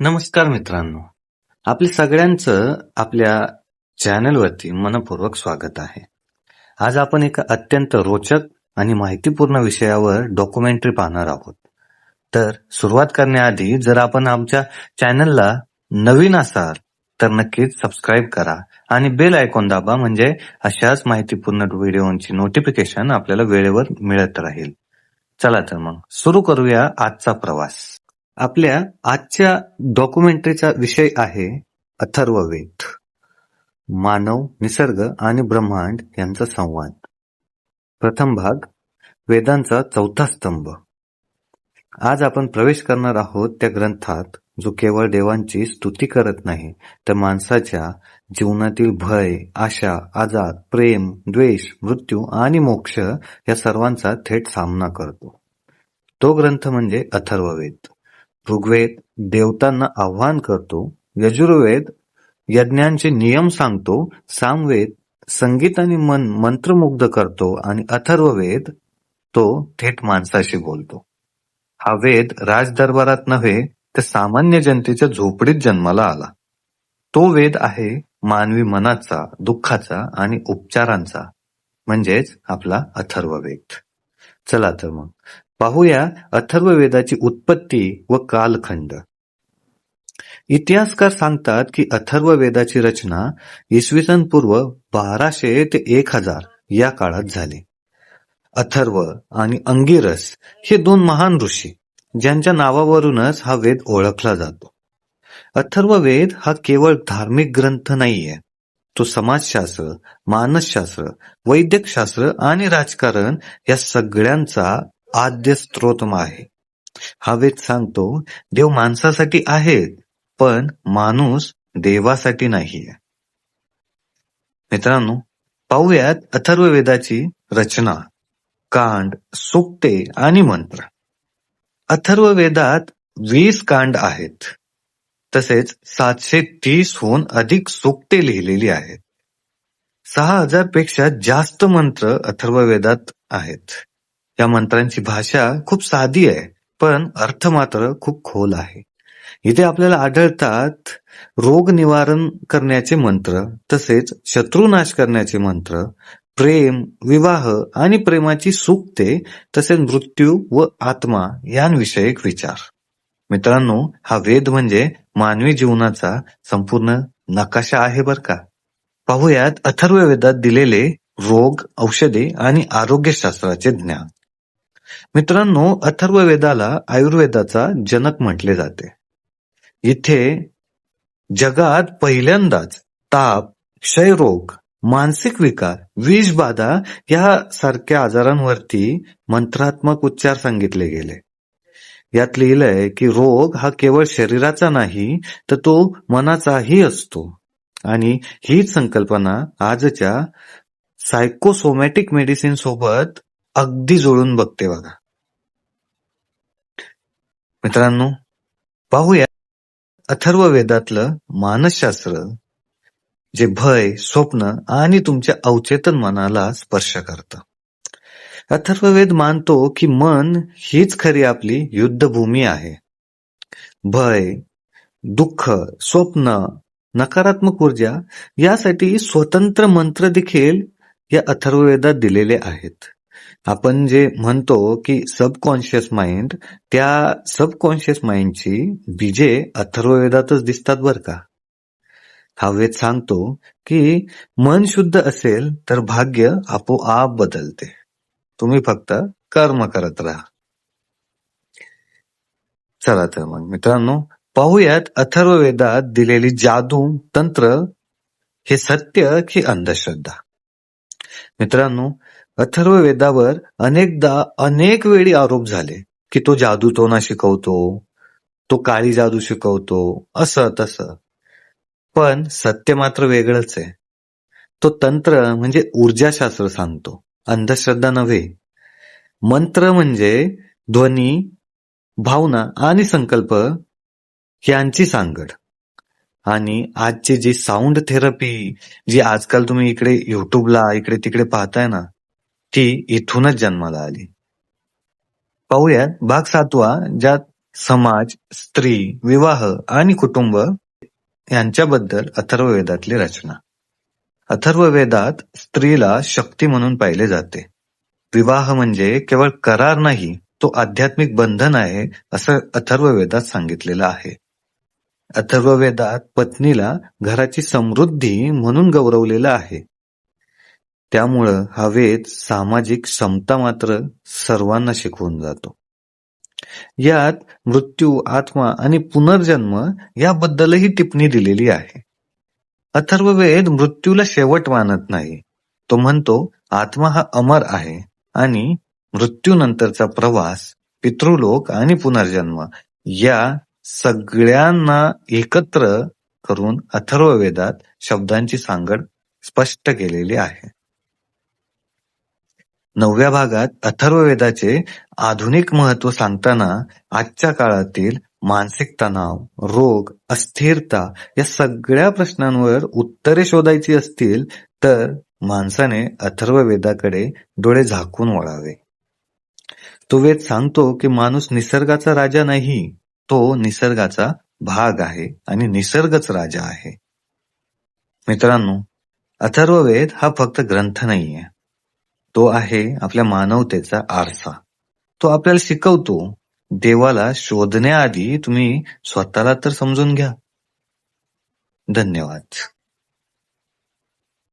नमस्कार मित्रांनो, आपल्या सगळ्यांचं आपल्या चॅनलवरती मनपूर्वक स्वागत आहे. आज आपण एका अत्यंत रोचक आणि माहितीपूर्ण विषयावर डॉक्युमेंटरी पाहणार आहोत. तर सुरुवात करण्याआधी जर आपण आमच्या चॅनलला नवीन असाल तर नक्कीच सबस्क्राईब करा आणि बेल आयकॉन दाबा, म्हणजे अशाच माहितीपूर्ण व्हिडिओची नोटिफिकेशन आपल्याला वेळेवर मिळत राहील. चला तर मग सुरू करूया आजचा प्रवास. आपल्या आजच्या डॉक्युमेंटरीचा विषय आहे अथर्ववेद. मानव, निसर्ग आणि ब्रह्मांड यांचा संवाद. प्रथम भाग, वेदांचा चौथा स्तंभ. आज आपण प्रवेश करणार आहोत त्या ग्रंथात जो केवळ देवांची स्तुती करत नाही, तर माणसाच्या जीवनातील भय, आशा, आजार, प्रेम, द्वेष, मृत्यू आणि मोक्ष या सर्वांचा थेट सामना करतो. तो ग्रंथ म्हणजे अथर्ववेद. ऋग्वेद देवतांना आव्हान करतो, यजुर्वेद यज्ञांचे नियम सांगतो, सामवेद संगीत आणि मन मंत्रमुग्ध करतो आणि अथर्ववेद तो थेट माणसाशी बोलतो. हा वेद राजदरबारात नव्हे तर सामान्य जनतेच्या झोपडीत जन्माला आला. तो वेद आहे मानवी मनाचा, दुःखाचा आणि उपचारांचा, म्हणजेच आपला अथर्ववेद. चला तर मग पाहूया अथर्ववेदाची उत्पत्ती व कालखंड. इतिहासकार सांगतात की अथर्ववेदाची रचना इसवी सन पूर्व 1200 ते 1000 या काळात झाली. अथर्व आणि अंगिरस हे दोन महान ऋषी, ज्यांच्या नावावरूनच हा वेद ओळखला जातो. अथर्ववेद हा केवळ धार्मिक ग्रंथ नाहीये, तो समाजशास्त्र, मानसशास्त्र, वैद्यकशास्त्र आणि राजकारण या सगळ्यांचा आद्य स्रोत आहे. हा वेद सांगतो देव माणसासाठी आहे, पण माणूस देवासाठी नाहीये. मित्रांनो, पाहूयात अथर्ववेदाची रचना, कांड, सूक्ते आणि मंत्र. अथर्ववेदात 20 कांड आहेत, तसेच 730 हून अधिक सूक्ते लिहिलेली आहेत. 6000 पेक्षा जास्त मंत्र अथर्ववेदात आहेत. या मंत्रांची भाषा खूप साधी आहे, पण अर्थ मात्र खूप खोल आहे. इथे आपल्याला आढळतात रोग निवारण करण्याचे मंत्र, तसेच शत्रुनाश करण्याचे मंत्र, प्रेम, विवाह आणि प्रेमाची सूक्ते, तसेच मृत्यू व आत्मा यांविषयक विचार. मित्रांनो, हा वेद म्हणजे मानवी जीवनाचा संपूर्ण नकाशा आहे बर का. पाहूयात अथर्ववेदात दिलेले रोग, औषधे आणि आरोग्यशास्त्राचे ज्ञान. मित्रांनो, अथर्ववेदाला आयुर्वेदाचा जनक म्हटले जाते. इथे जगात पहिल्यांदाच ताप, क्षयरोग, मानसिक विकार, विषबाधा या सारख्या आजारांवरती मंत्रात्मक उपचार सांगितले गेले. यात लिहिलंय की रोग हा केवळ शरीराचा नाही, तर तो मनाचाही असतो. आणि हीच संकल्पना आजच्या सायकोसोमॅटिक मेडिसिन सोबत अगदी जुळून बघते बघा. मित्रांनो, पाहूया अथर्ववेदातलं मानसशास्त्र, जे भय, स्वप्न आणि तुमच्या अवचेतन मनाला स्पर्श करतं. अथर्ववेद मानतो की मन हीच खरी आपली युद्धभूमी आहे. भय, दुःख, स्वप्न, नकारात्मक ऊर्जा यासाठी स्वतंत्र मंत्र देखील या अथर्ववेदात दिलेले आहेत. आपण जे म्हणतो की सबकॉन्शियस माइंड, त्या सबकॉन्शियस माइंडची बीजे अथर्ववेदातच दिसतात बर का. हा वेद सांगतो की मन शुद्ध असेल तर भाग्य आपोआप बदलते, तुम्ही फक्त कर्म करत राहा. चला तर मग मित्रांनो, पाहूयात अथर्ववेदात दिलेली जादू, तंत्र हे सत्य की अंधश्रद्धा. मित्रांनो, अथर्ववेदावर अनेकदा अनेक वेळी आरोप झाले की तो जादूटोणा शिकवतो, तो काळी जादू शिकवतो, असं तसं. पण सत्य मात्र वेगळंच आहे. तो तंत्र म्हणजे ऊर्जाशास्त्र सांगतो, अंधश्रद्धा नव्हे. मंत्र म्हणजे ध्वनी, भावना आणि संकल्प यांची सांगड. आणि आजची जी साऊंड थेरपी, जी आजकाल तुम्ही इकडे युट्यूबला इकडे तिकडे पाहताय ना, ती इथूनच जन्माला आली. पाहूया भाग 7, ज्यात समाज, स्त्री, विवाह आणि कुटुंब यांच्याबद्दल अथर्ववेदातली रचना. अथर्ववेदात स्त्रीला शक्ती म्हणून पाहिले जाते. विवाह म्हणजे केवळ करार नाही, तो आध्यात्मिक बंधन आहे असं अथर्ववेदात सांगितलेलं आहे. अथर्ववेदात पत्नीला घराची समृद्धी म्हणून गौरवलेलं आहे. त्यामुळं हा वेद सामाजिक समता मात्र सर्वांना शिकवून जातो. यात मृत्यू, आत्मा आणि पुनर्जन्म याबद्दलही टिप्पणी दिलेली आहे. अथर्ववेद मृत्यूला शेवट मानत नाही. तो म्हणतो आत्मा हा अमर आहे आणि मृत्यूनंतरचा प्रवास, पितृलोक आणि पुनर्जन्म या सगळ्यांना एकत्र करून अथर्ववेदात शब्दांची सांगड स्पष्ट केलेली आहे. 9व्या भागात अथर्ववेदाचे आधुनिक महत्व सांगताना आजच्या काळातील मानसिक तणाव, रोग, अस्थिरता या सगळ्या प्रश्नांवर उत्तरे शोधायची असतील तर माणसाने अथर्ववेदाकडे डोळे झाकून वळावे. तो वेद सांगतो की माणूस निसर्गाचा राजा नाही, तो निसर्गाचा भाग आहे आणि निसर्गच राजा आहे. मित्रांनो, अथर्ववेद हा फक्त ग्रंथ नाहीये, तो आहे आपल्या मानवतेचा आरसा. तो आपल्याला शिकवतो देवाला शोधण्याआधी तुम्ही स्वतःला तर समजून घ्या. धन्यवाद.